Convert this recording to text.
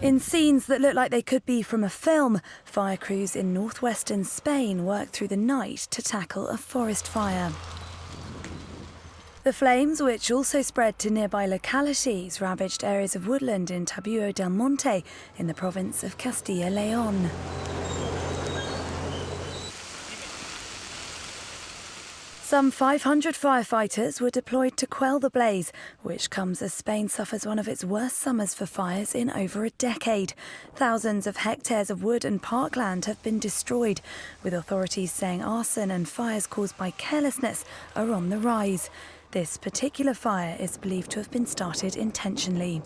In scenes that look like they could be from a film, fire crews in northwestern Spain worked through the night to tackle a forest fire. The flames, which also spread to nearby localities, ravaged areas of woodland in Taboado del Monte in the province of Castilla y León. Some 500 firefighters were deployed to quell the blaze, which comes as Spain suffers one of its worst summers for fires in over a decade. Thousands of hectares of wood and parkland have been destroyed, with authorities saying arson and fires caused by carelessness are on the rise. This particular fire is believed to have been started intentionally.